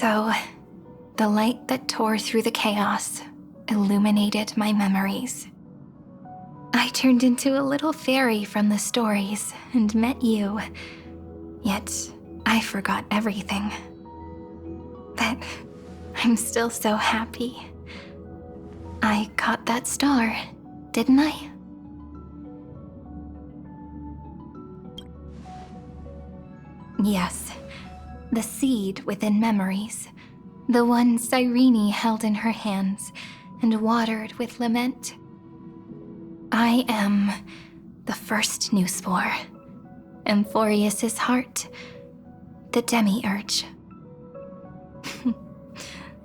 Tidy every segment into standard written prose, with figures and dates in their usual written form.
So, the light that tore through the chaos illuminated my memories. I turned into a little fairy from the stories and met you, yet I forgot everything. But I'm still so happy. I caught that star, didn't I? Yes, the seed within memories, the one Cyrene held in her hands and watered with lament. I am the first new spore, Amphorius's heart, the demiurge.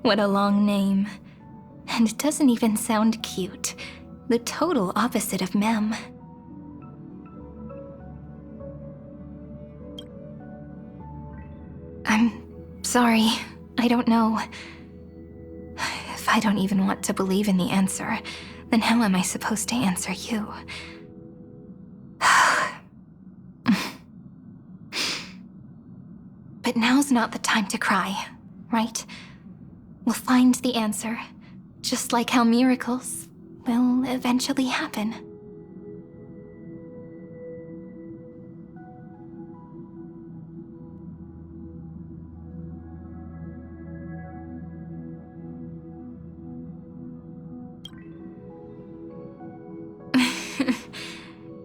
What a long name. And it doesn't even sound cute. The total opposite of Mem. I'm sorry. I don't know. If I don't even want to believe in the answer, then how am I supposed to answer you? But now's not the time to cry, right? We'll find the answer, just like how miracles will eventually happen.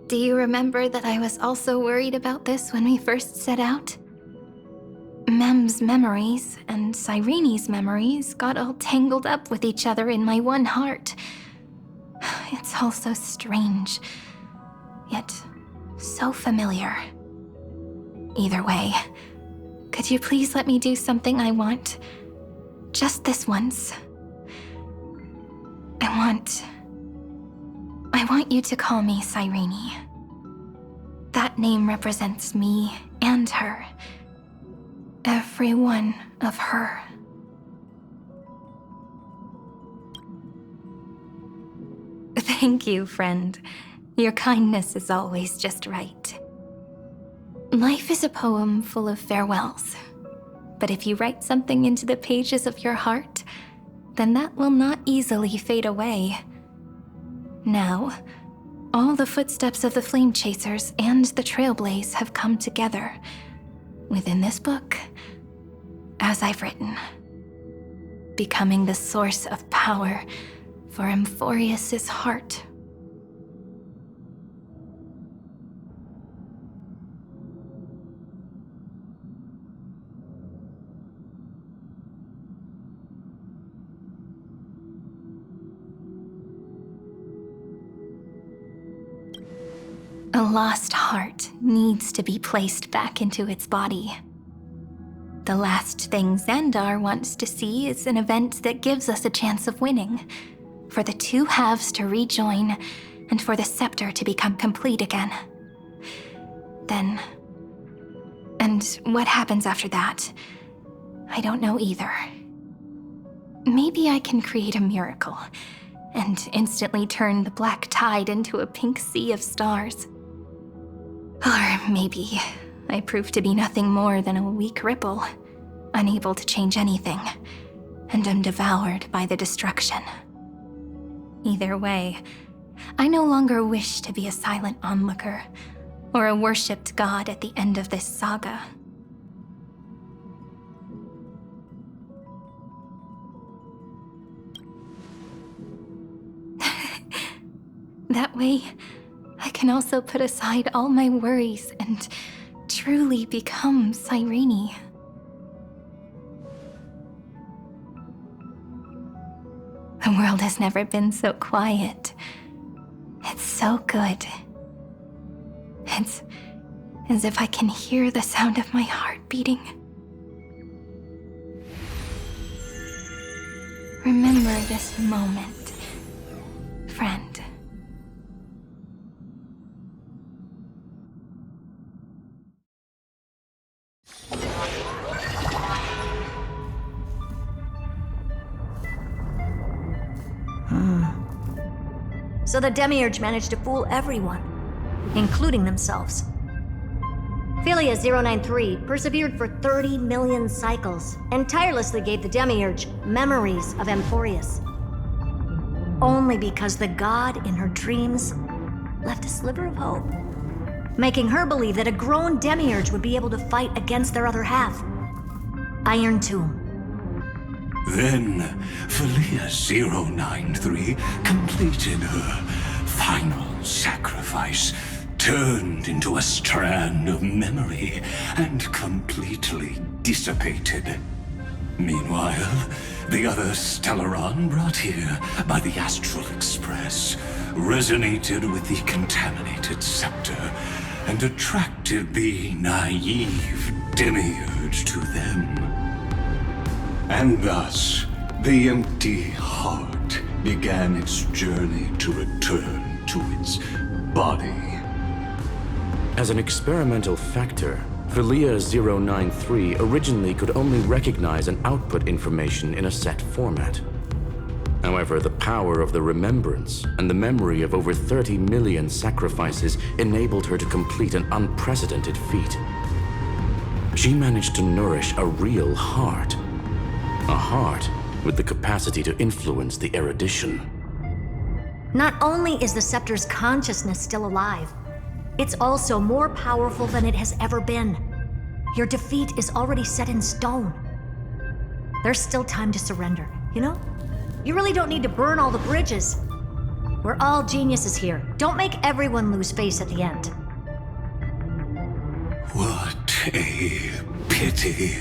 Do you remember that I was also worried about this when we first set out? Mem's memories and Cyrene's memories got all tangled up with each other in my one heart. It's all so strange, yet so familiar. Either way, could you please let me do something I want? Just this once. I want you to call me Cyrene. That name represents me and her. Every one of her. Thank you, friend. Your kindness is always just right. Life is a poem full of farewells. But if you write something into the pages of your heart, then that will not easily fade away. Now, all the footsteps of the Flame Chasers and the Trailblaze have come together within this book, as I've written, becoming the source of power for Amphorius's heart. A lost heart needs to be placed back into its body. The last thing Xandar wants to see is an event that gives us a chance of winning, for the two halves to rejoin, and for the scepter to become complete again. Then, and what happens after that, I don't know either. Maybe I can create a miracle, and instantly turn the black tide into a pink sea of stars. Or maybe I prove to be nothing more than a weak ripple, unable to change anything, and am devoured by the destruction. Either way, I no longer wish to be a silent onlooker, or a worshipped god at the end of this saga. That way, I can also put aside all my worries and truly become Cyrene. The world has never been so quiet. It's so good. It's as if I can hear the sound of my heart beating. Remember this moment, friend. So the Demiurge managed to fool everyone, including themselves. Philia-093 persevered for 30 million cycles and tirelessly gave the Demiurge memories of Emporius. Only because the god in her dreams left a sliver of hope, making her believe that a grown Demiurge would be able to fight against their other half, Iron Tomb. Then, Philia-093 completed her final sacrifice, turned into a strand of memory, and completely dissipated. Meanwhile, the other Stellaron brought here by the Astral Express resonated with the contaminated scepter and attracted the naive Demiurge to them. And thus, the empty heart began its journey to return to its body. As an experimental factor, Philia-093 originally could only recognize and output information in a set format. However, the power of the remembrance and the memory of over 30 million sacrifices enabled her to complete an unprecedented feat. She managed to nourish a real heart. A heart with the capacity to influence the erudition. Not only is the Scepter's consciousness still alive, it's also more powerful than it has ever been. Your defeat is already set in stone. There's still time to surrender, you know? You really don't need to burn all the bridges. We're all geniuses here. Don't make everyone lose face at the end. What a pity.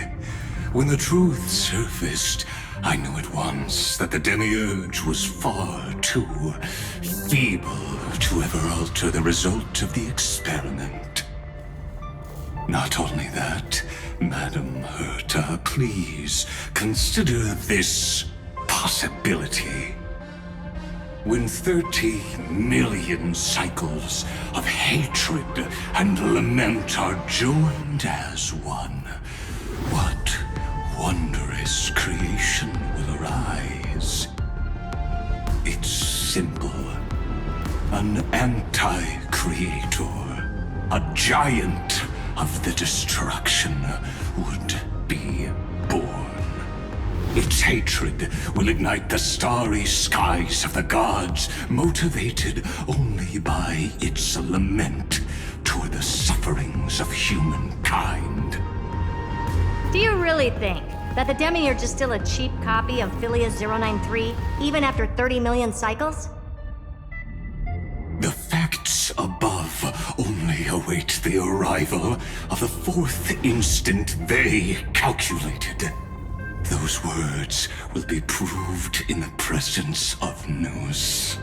When the truth surfaced, I knew at once that the Demiurge was far too feeble to ever alter the result of the experiment. Not only that, Madam Herta, please consider this possibility. When 30 million cycles of hatred and lament are joined as one, what wondrous creation will arise? It's simple. An anti-creator, a giant of the destruction would be born. Its hatred will ignite the starry skies of the gods, motivated only by its lament toward the sufferings of humankind. Do you really think that the Demiurge is still a cheap copy of Philia-093, even after 30 million cycles? The facts above only await the arrival of the fourth instant they calculated. Those words will be proved in the presence of news.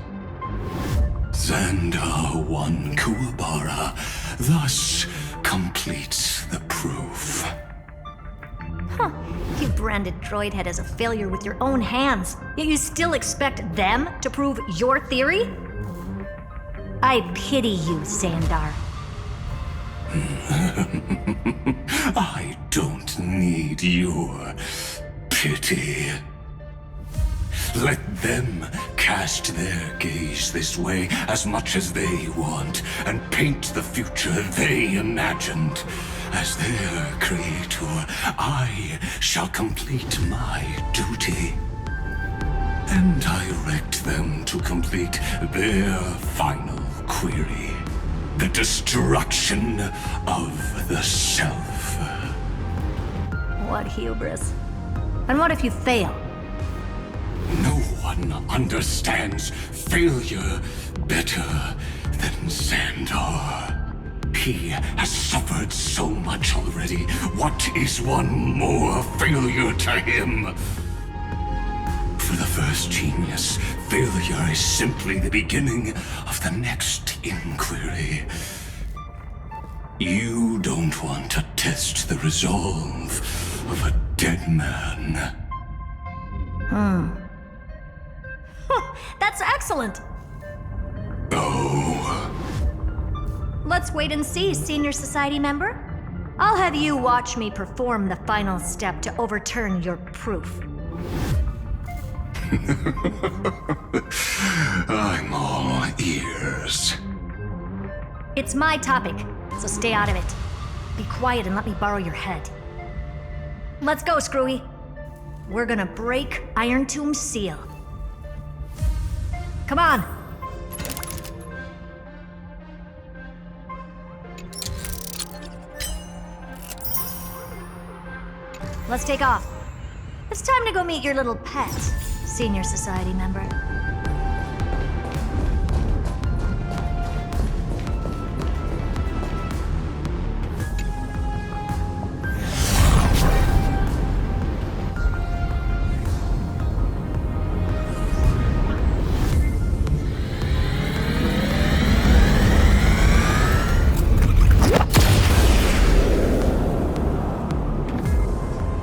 Xandar 1 Kuwabara thus completes the proof. Huh. You branded Droidhead as a failure with your own hands, yet you still expect them to prove your theory? I pity you, Xandar. I don't need your pity. Let them cast their gaze this way as much as they want and paint the future they imagined. As their creator, I shall complete my duty and direct them to complete their final query. The destruction of the self. What hubris. And what if you fail? No one understands failure better than Xandar. He has suffered so much already. What is one more failure to him? For the first genius, failure is simply the beginning of the next inquiry. You don't want to test the resolve of a dead man. That's excellent. Oh. Let's wait and see, Senior Society member. I'll have you watch me perform the final step to overturn your proof. I'm all ears. It's my topic, so stay out of it. Be quiet and let me borrow your head. Let's go, Screwy. We're gonna break Iron Tomb's seal. Come on! Let's take off. It's time to go meet your little pet, Senior Society member.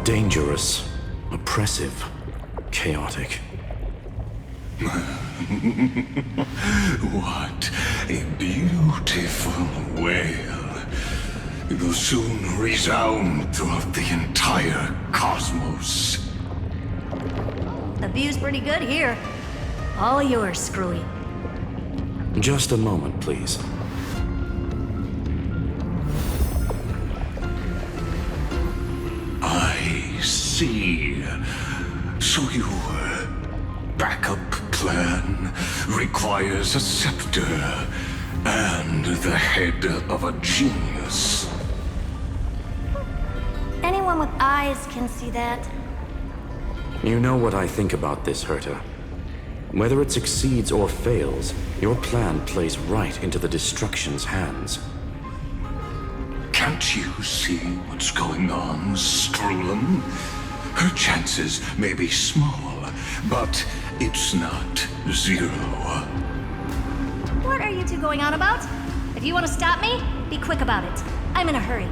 Dangerous, oppressive, chaotic. What a beautiful wail. It will soon resound throughout the entire cosmos. The view's pretty good here. All yours, Screwy. Just a moment, please. I see. So your backup plan requires a scepter and the head of a genius. Anyone with eyes can see that. You know what I think about this, Herta. Whether it succeeds or fails, your plan plays right into the Destruction's hands. Can't you see what's going on, Strulum? Her chances may be small, but it's not zero. What are you two going on about? If you want to stop me, be quick about it. I'm in a hurry.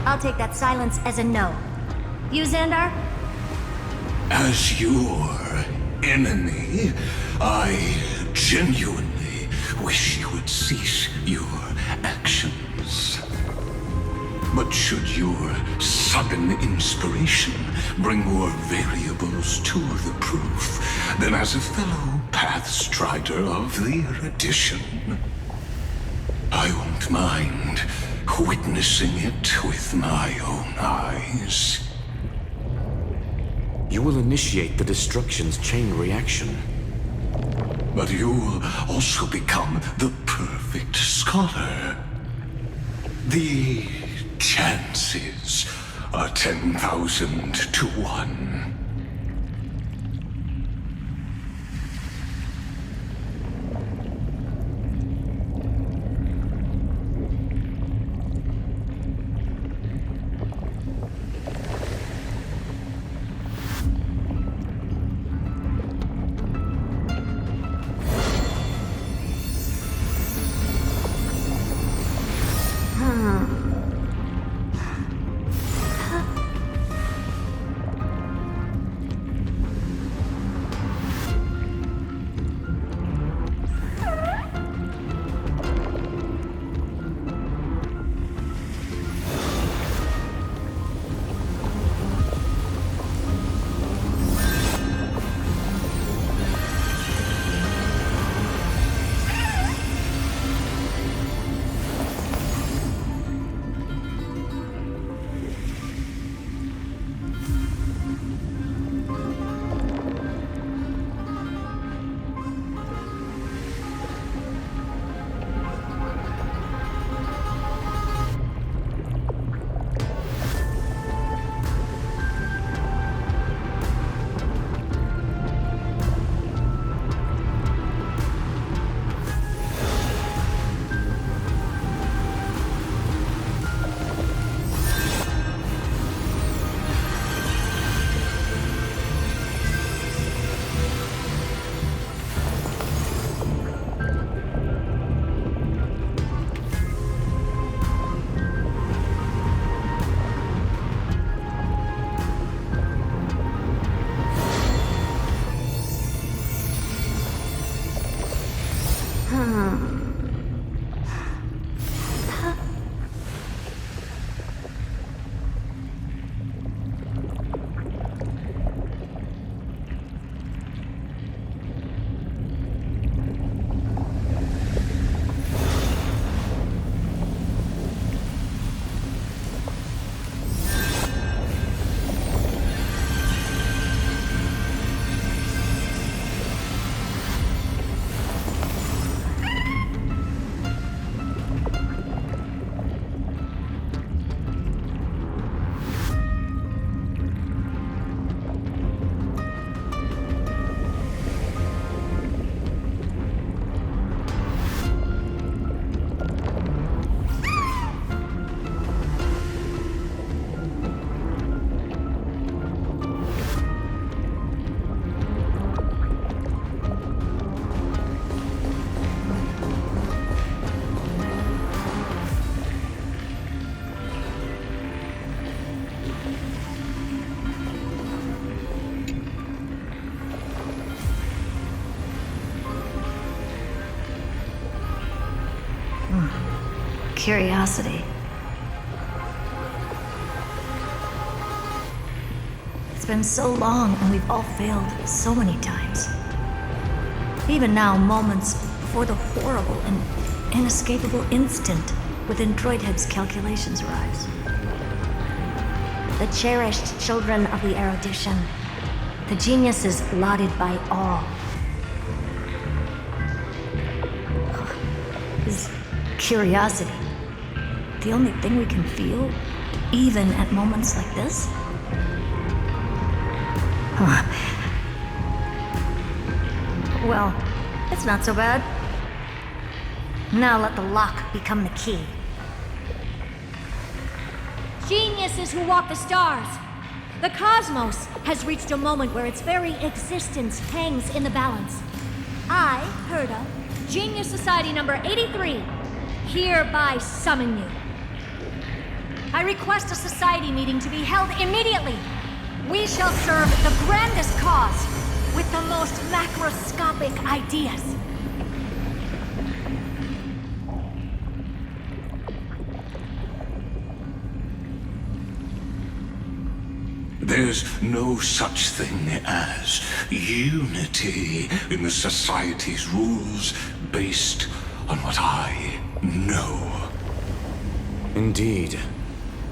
I'll take that silence as a no. You, Xandar? As your enemy, I genuinely wish you would cease your actions. But should your sudden inspiration bring more variables to the proof, then as a fellow Pathstrider of the Erudition, I won't mind witnessing it with my own eyes. You will initiate the Destruction's chain reaction. But you'll also become the perfect scholar. The chances are 10,000 to 1. Curiosity. It's been so long and we've all failed so many times. Even now, moments before the horrible and inescapable instant within Droidhead's calculations arrives. The cherished children of the erudition. The geniuses lauded by all. Is curiosity the only thing we can feel, even at moments like this? Huh. Well, it's not so bad. Now let the lock become the key. Geniuses who walk the stars. The cosmos has reached a moment where its very existence hangs in the balance. I, Herda, Genius Society number 83, hereby summon you. I request a society meeting to be held immediately. We shall serve the grandest cause with the most macroscopic ideas. There's no such thing as unity in the Society's rules based on what I know. Indeed.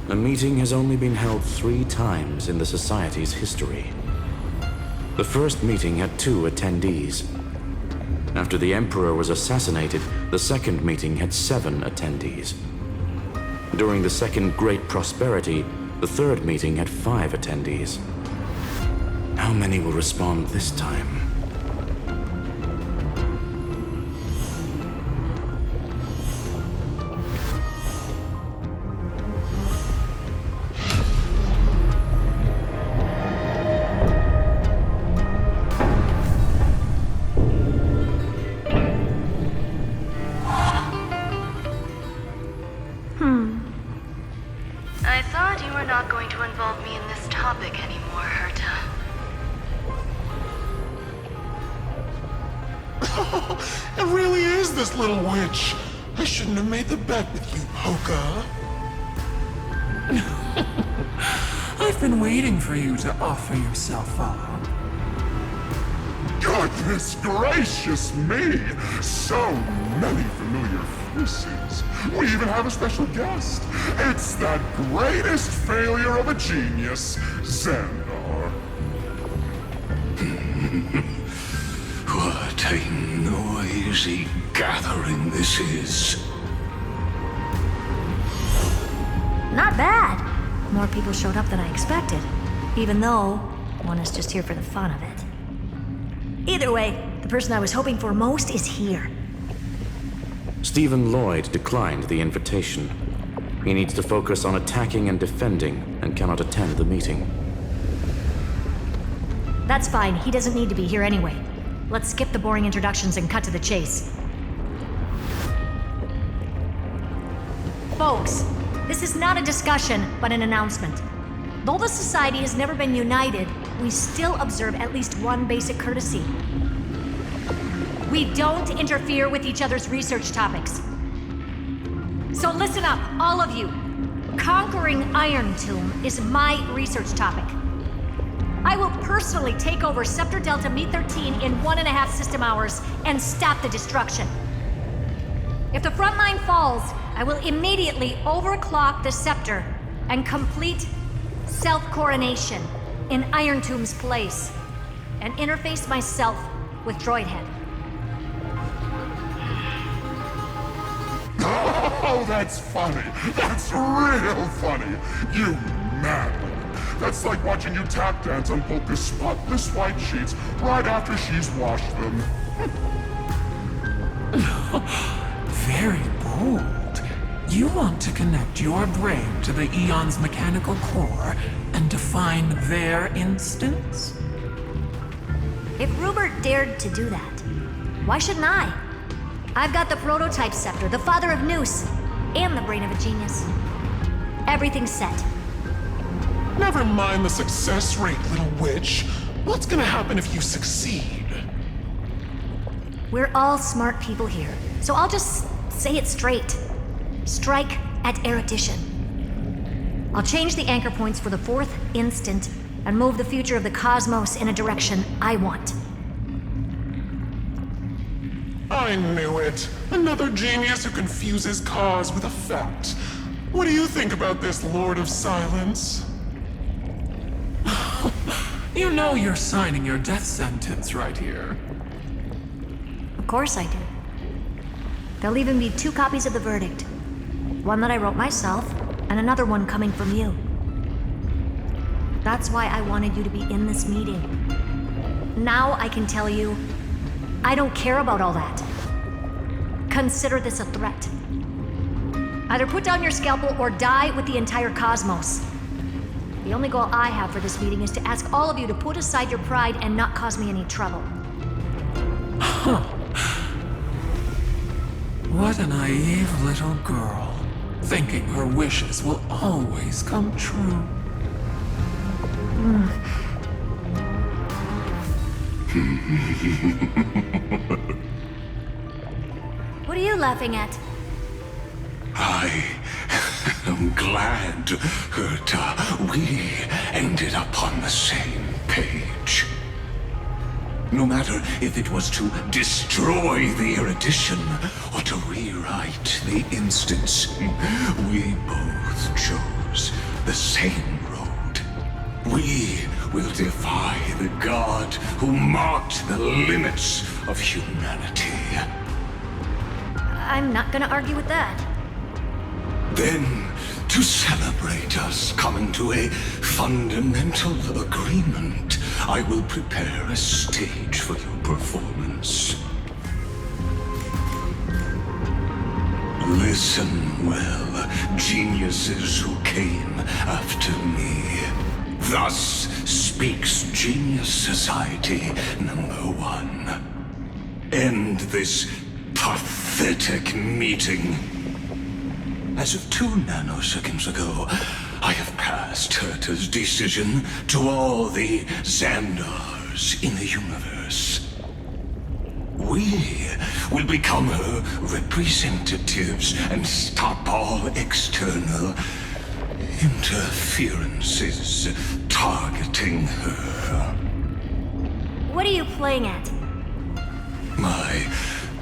A meeting has only been held 3 times in the Society's history. The first meeting had 2 attendees. After the Emperor was assassinated, the second meeting had 7 attendees. During the Second Great Prosperity, the third meeting had 5 attendees. How many will respond this time? I thought you were not going to involve me in this topic anymore, Herta. It really is this little witch. I shouldn't have made the bet with you, Hoka. I've been waiting for you to offer yourself up. Goodness gracious me! So many familiar faces. We even have a special guest. It's that greatest failure of a genius, Xandar. What a noisy gathering this is. Not bad. More people showed up than I expected, even though one is just here for the fun of it. Either way, the person I was hoping for most is here. Stephen Lloyd declined the invitation. He needs to focus on attacking and defending and cannot attend the meeting. That's fine, he doesn't need to be here anyway. Let's skip the boring introductions and cut to the chase. Folks, this is not a discussion, but an announcement. Though the Society has never been united, we still observe at least one basic courtesy. We don't interfere with each other's research topics. So listen up, all of you. Conquering Iron Tomb is my research topic. I will personally take over Scepter Delta Me-13 in 1.5 system hours and stop the destruction. If the front line falls, I will immediately overclock the Scepter and complete self-coronation in Iron Tomb's place and interface myself with Droidhead. Oh, that's funny. That's real funny. You madman. That's like watching you tap dance on Polka's spotless white sheets right after she's washed them. Very bold. You want to connect your brain to the Eon's mechanical core and define their instance? If Rupert dared to do that, why shouldn't I? I've got the prototype scepter, the father of Noose, and the brain of a genius. Everything's set. Never mind the success rate, little witch. What's gonna happen if you succeed? We're all smart people here, so I'll just say it straight. Strike at erudition. I'll change the anchor points for the fourth instant and move the future of the cosmos in a direction I want. I knew it. Another genius who confuses cause with effect. What do you think about this, Lord of Silence? You know you're signing your death sentence right here. Of course I do. There'll even be 2 copies of the verdict. One that I wrote myself, and another one coming from you. That's why I wanted you to be in this meeting. Now I can tell you, I don't care about all that. Consider this a threat. Either put down your scalpel or die with the entire cosmos. The only goal I have for this meeting is to ask all of you to put aside your pride and not cause me any trouble. What a naive little girl, thinking her wishes will always come true. What are you laughing at? I am glad that we ended up on the same page. No matter if it was to destroy the erudition or to rewrite the instance, we both chose the same road. We will defy the god who marked the limits of humanity. I'm not gonna argue with that. Then, to celebrate us coming to a fundamental agreement, I will prepare a stage for your performance. Listen well, geniuses who came after me. Thus speaks Genius Society #1. End this pathetic meeting. As of 2 nanoseconds ago, I have passed Herta's decision to all the Xandars in the universe. We will become her representatives and stop all external interferences targeting her. What are you playing at? My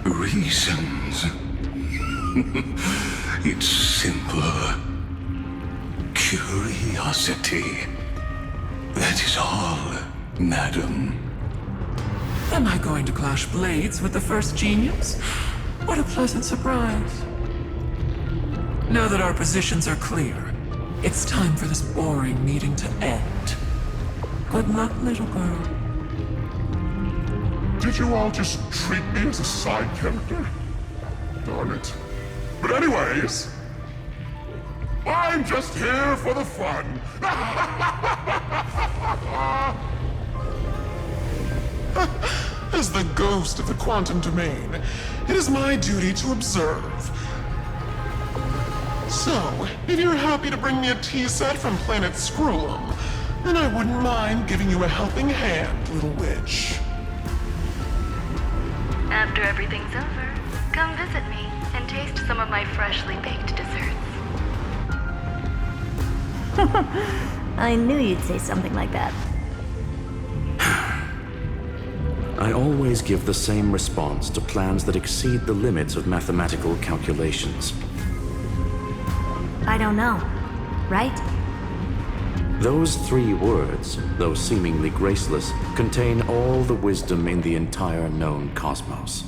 reasons. It's simple. Curiosity. That is all, madam. Am I going to clash blades with the first genius? What a pleasant surprise. Now that our positions are clear, it's time for this boring meeting to end. Good luck, little girl. Did you all just treat me as a side character? Darn it. But anyways, I'm just here for the fun. As the ghost of the quantum domain, it is my duty to observe. So, if you're happy to bring me a tea set from planet Scrollum, then I wouldn't mind giving you a helping hand, little witch. After everything's over, come visit me and taste some of my freshly baked desserts. I knew you'd say something like that. I always give the same response to plans that exceed the limits of mathematical calculations. I don't know, right? Those 3 words, though seemingly graceless, contain all the wisdom in the entire known cosmos.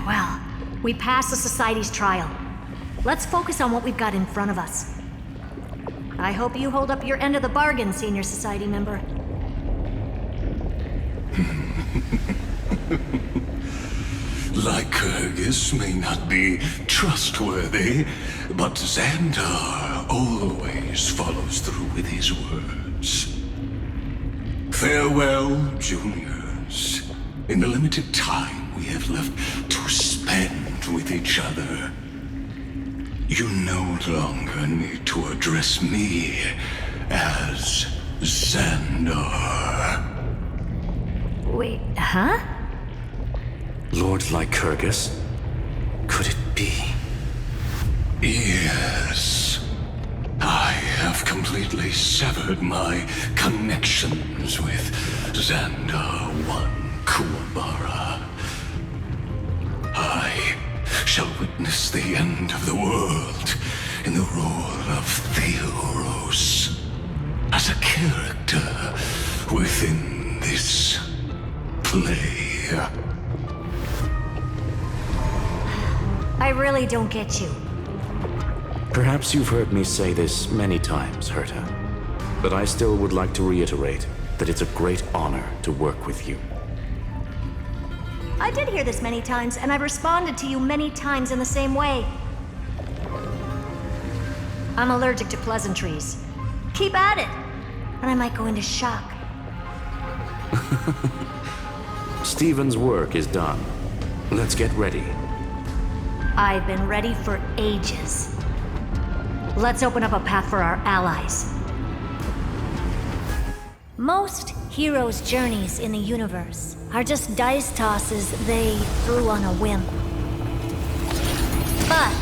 Well, we passed the Society's trial. Let's focus on what we've got in front of us. I hope you hold up your end of the bargain, Senior Society member. Lycurgus may not be trustworthy, but Xandar always follows through with his words. Farewell, juniors. In the limited time we have left to spend with each other, you no longer need to address me as Xandar. Wait, huh? Lord Lycurgus? Could it be. Yes. I have completely severed my connections with Xandar 1 Kuwabara. I shall witness the end of the world in the role of Theoros, as a character within this play. I really don't get you. Perhaps you've heard me say this many times, Herta, but I still would like to reiterate that it's a great honor to work with you. I did hear this many times, and I've responded to you many times in the same way. I'm allergic to pleasantries. Keep at it, and I might go into shock. Steven's work is done. Let's get ready. I've been ready for ages. Let's open up a path for our allies. Most heroes' journeys in the universe are just dice tosses they threw on a whim. But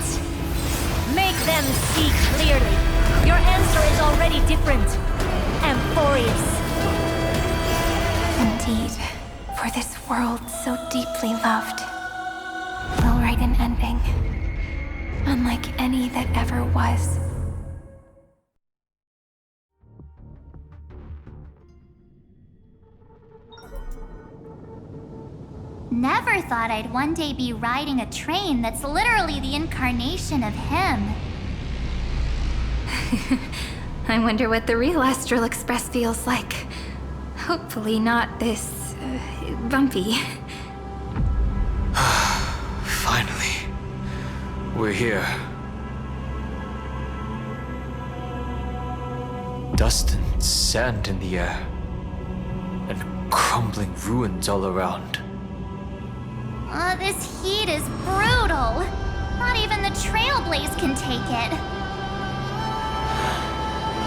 make them see clearly. Your answer is already different. Amphorius. Indeed, for this world so deeply loved, we'll write an ending, unlike any that ever was. Never thought I'd one day be riding a train that's literally the incarnation of him. I wonder what the real Astral Express feels like. Hopefully not this, bumpy. Finally. We're here. Dust and sand in the air. And crumbling ruins all around. This heat is brutal. Not even the Trailblaze can take it.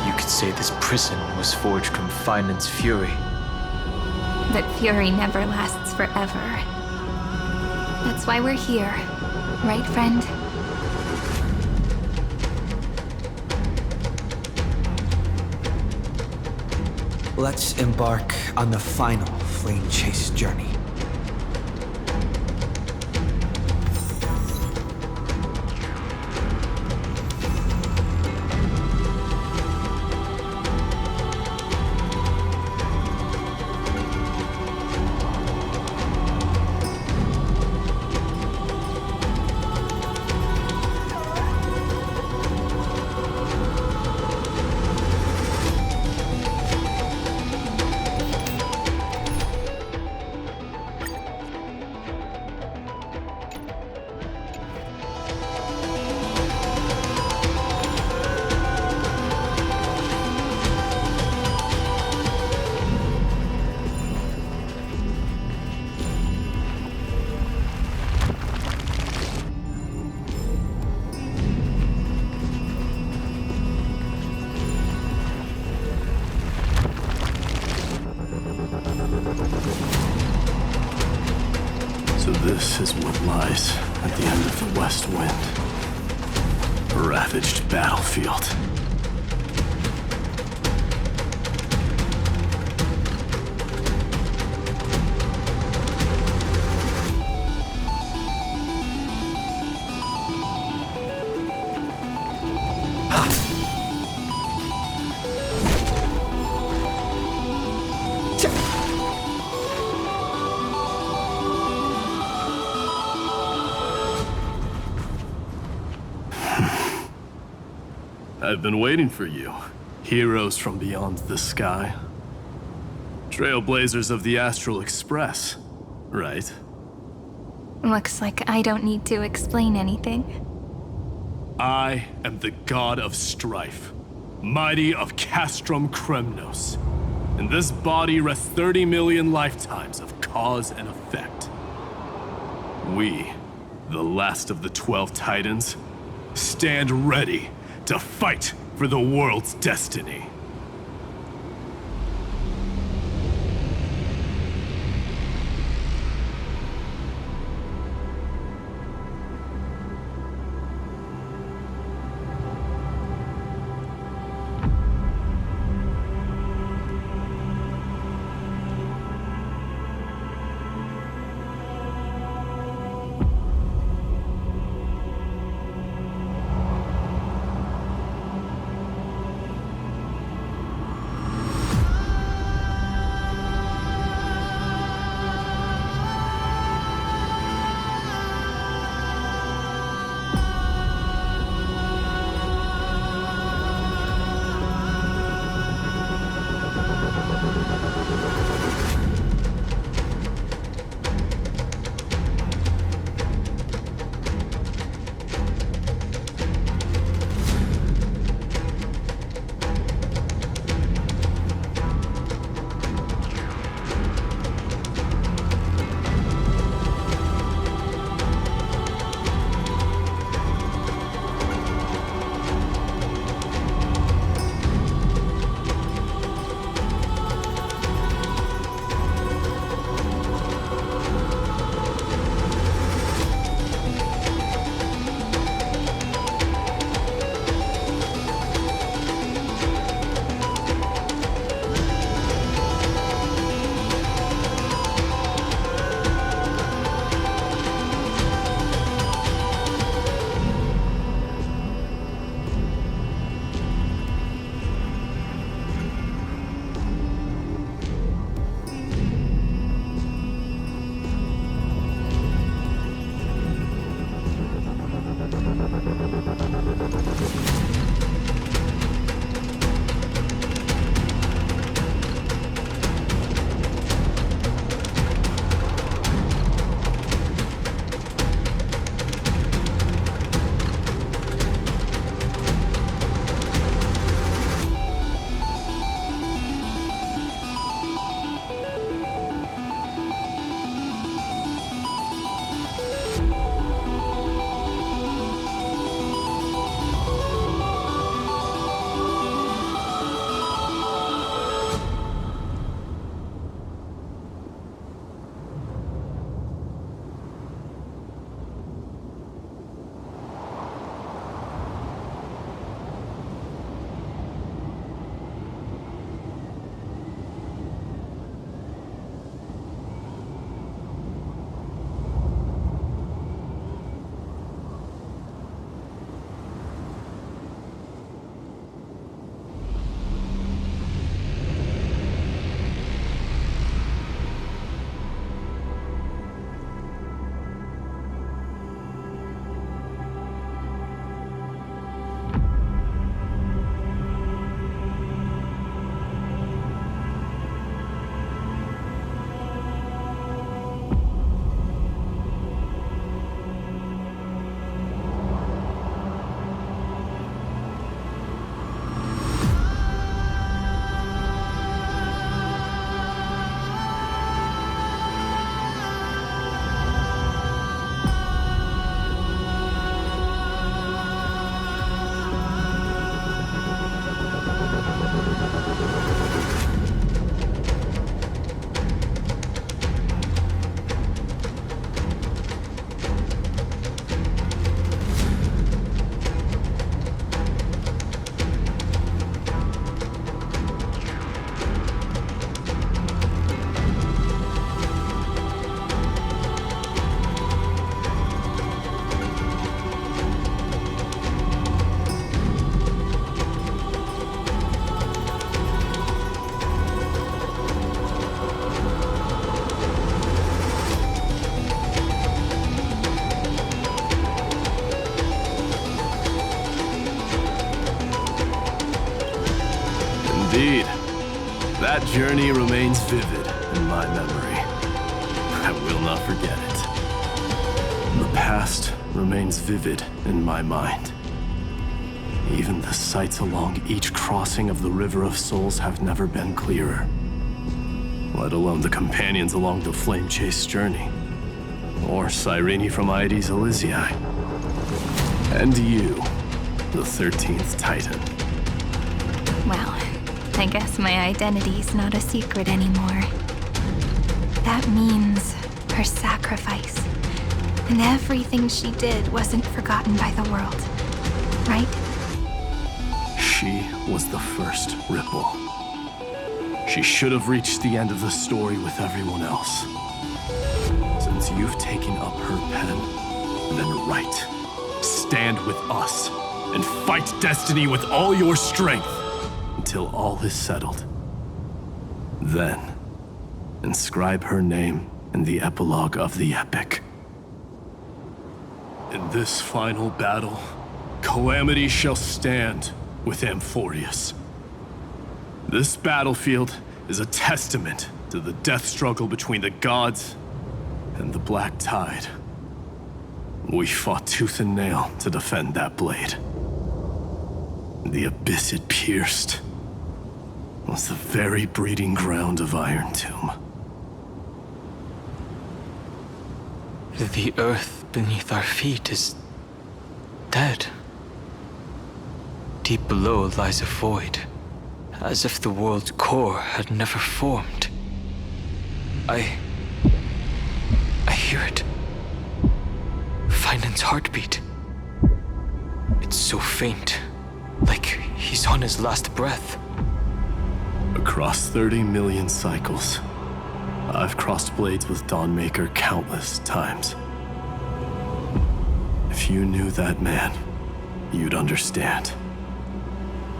You could say this prison was forged from Finan's fury. But fury never lasts forever. That's why we're here, right, friend? Let's embark on the final flame chase journey. So this is what lies at the end of the West Wind. A ravaged battlefield. I've been waiting for you, heroes from beyond the sky. Trailblazers of the Astral Express, right? Looks like I don't need to explain anything. I am the god of strife, mighty of Castrum Kremnos. In this body rest 30 million lifetimes of cause and effect. We, the last of the 12 Titans, stand ready to fight for the world's destiny. Indeed. That journey remains vivid in my memory. I will not forget it. The past remains vivid in my mind. Even the sights along each crossing of the River of Souls have never been clearer. Let alone the companions along the Flame Chase journey. Or Cyrene from Aedes Elysiae. And you, the 13th Titan. Well, I guess my identity's not a secret anymore. That means her sacrifice and everything she did wasn't forgotten by the world, right? She was the first ripple. She should have reached the end of the story with everyone else. Since you've taken up her pen, then write. Stand with us and fight destiny with all your strength until all is settled. Then, inscribe her name in the epilogue of the epic. In this final battle, Calamity shall stand with Amphorius. This battlefield is a testament to the death struggle between the gods and the Black Tide. We fought tooth and nail to defend that blade. The abyss it pierced was the very breeding ground of Iron Tomb. The earth beneath our feet is dead. Deep below lies a void, as if the world's core had never formed. I hear it. Finan's heartbeat. It's so faint, like he's on his last breath. Across 30 million cycles, I've crossed blades with Dawnmaker countless times. If you knew that man, you'd understand.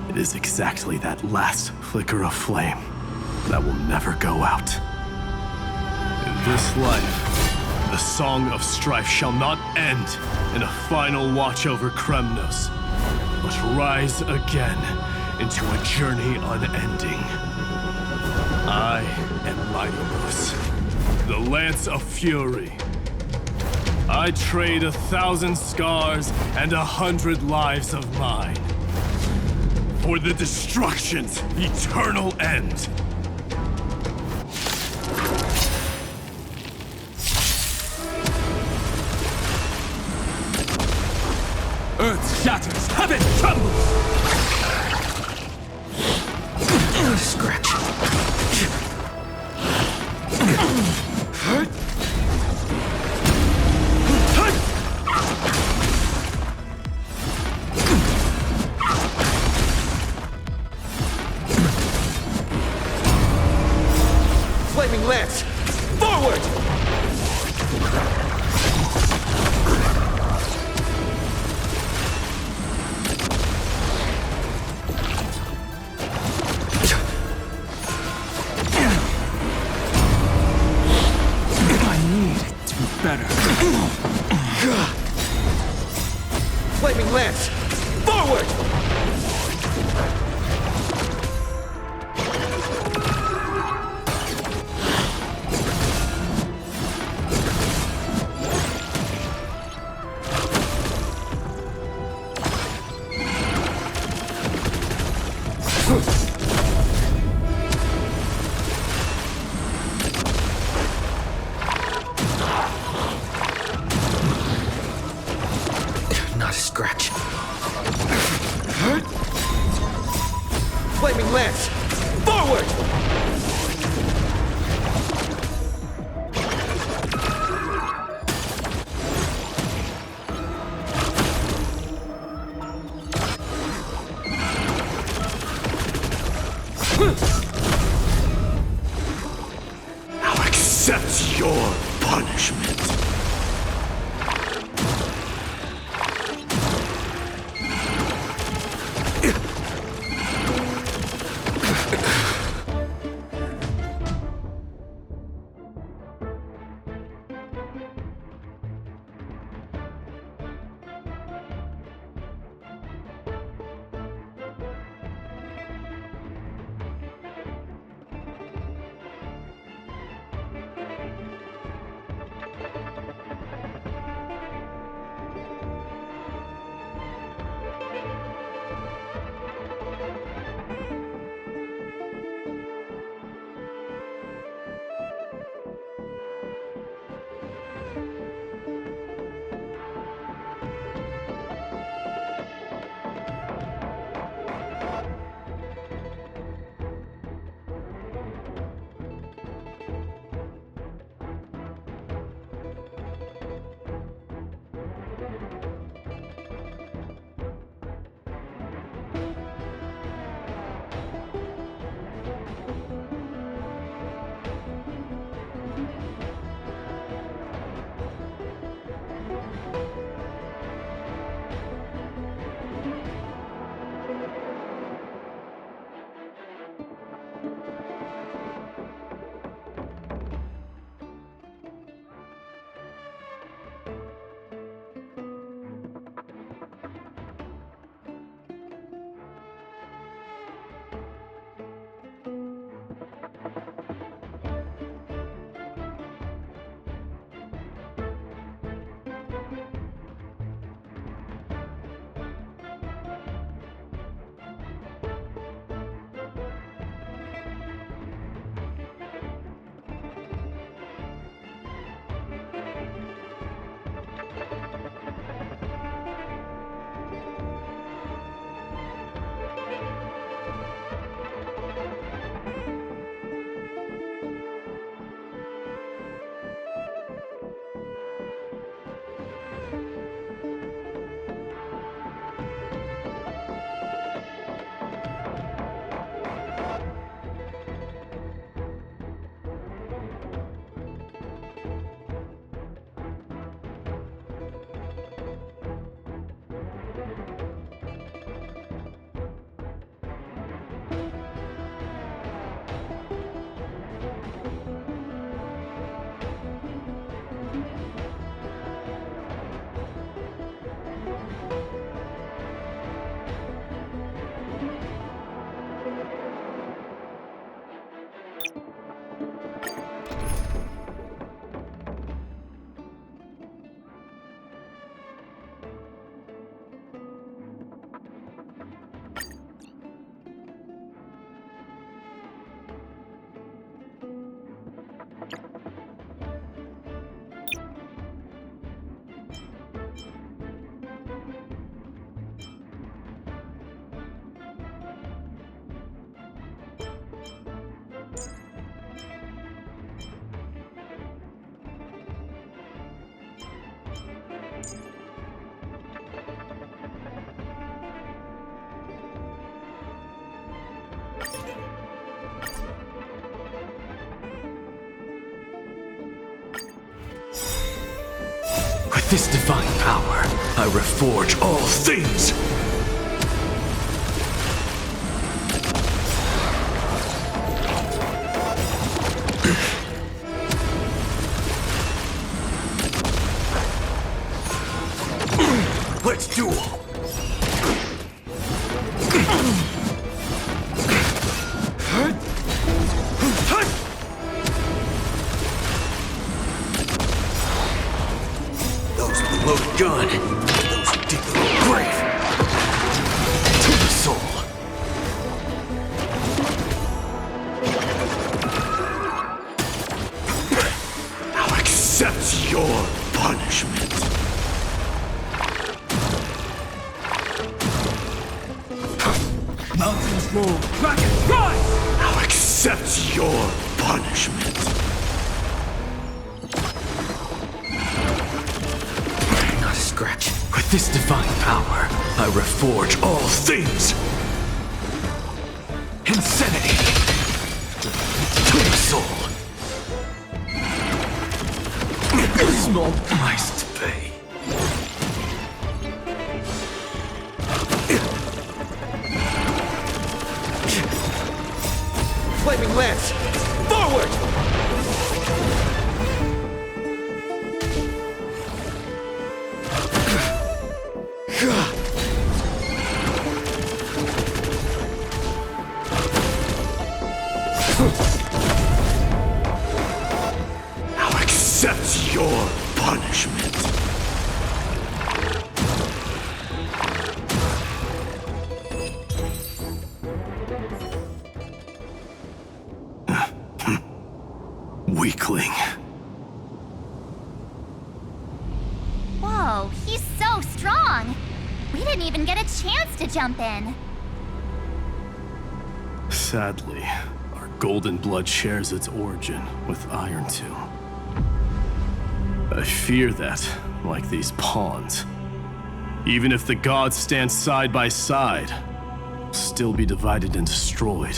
It is exactly that last flicker of flame that will never go out. In this life, the Song of Strife shall not end in a final watch over Kremnos, but rise again into a journey unending. I am Mightymoose, the Lance of Fury. I trade 1,000 scars and 100 lives of mine for the destruction's eternal end. Earth shatters, heaven trembles! Scratch. Flaming lance! Forward! Better. Flaming lance! Forward! Scratch. Flaming lance! Forward! Now accept your punishment. this divine power, I reforge all things! Let's duel! Those with the loaded gun, those who dig their own grave. To the soul. I'll accept your punishment. Mountains roll, dragons rise! I'll accept your punishment. Not a scratch. With this divine power, I reforge all things. Insanity. To the soul. A small price to pay. Flaming lance! Forward! I'll accept your punishment. Weakling. Whoa, he's so strong! We didn't even get a chance to jump in. Sadly, our golden blood shares its origin with Iron Tomb. I fear that, like these pawns, even if the gods stand side by side, will still be divided and destroyed,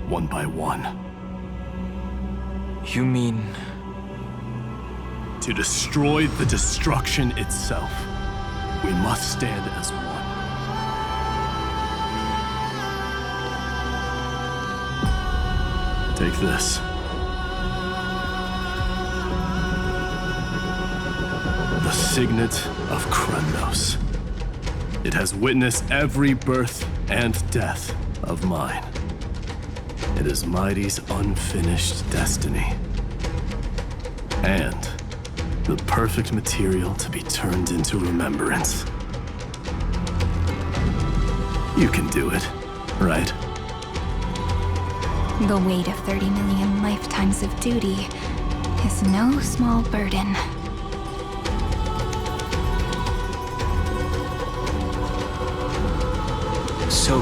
one by one. You mean... To destroy the destruction itself, we must stand as one. Take this. The signet of Kremnos. It has witnessed every birth and death of mine. It is Mighty's unfinished destiny. And the perfect material to be turned into remembrance. You can do it, right? The weight of 30 million lifetimes of duty is no small burden. So,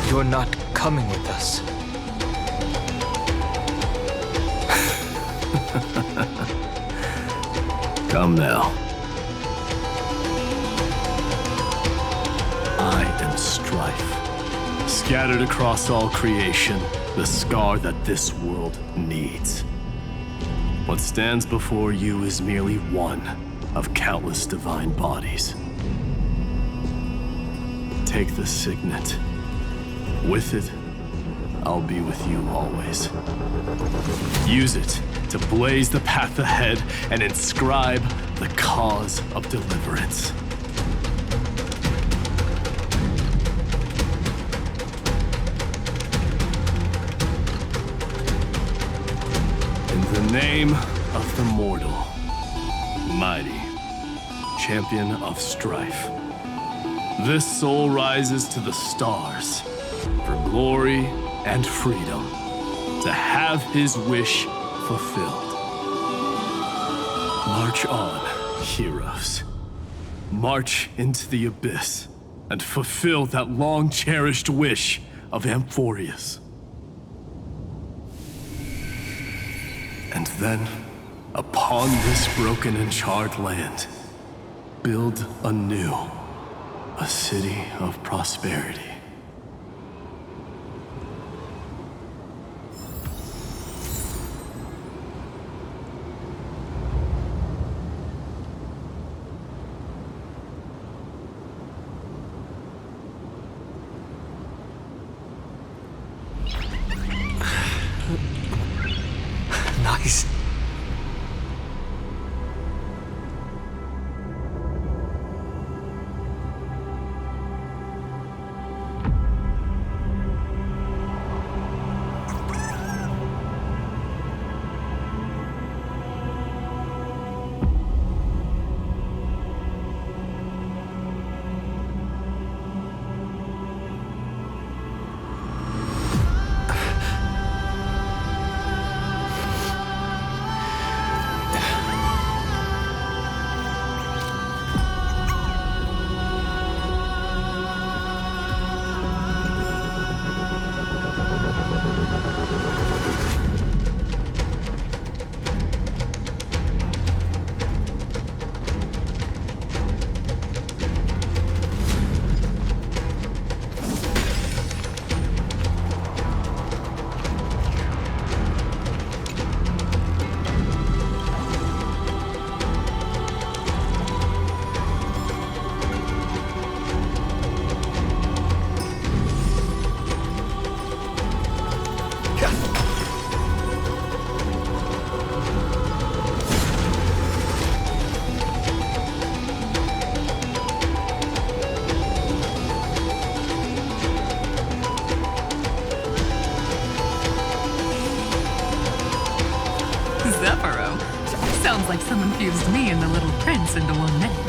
you're not coming with us? Come now. I am Strife. Scattered across all creation, the scar that this world needs. What stands before you is merely one of countless divine bodies. Take the signet. With it, I'll be with you always. Use it to blaze the path ahead and inscribe the cause of deliverance. In the name of the mortal, mighty, champion of strife, this soul rises to the stars for glory and freedom, to have his wish fulfilled. March on, heroes. March into the abyss and fulfill that long-cherished wish of Amphorius. And then, upon this broken and charred land, build anew a city of prosperity. skies. Zephyro. Sounds like someone fused me and the Little Prince into one man.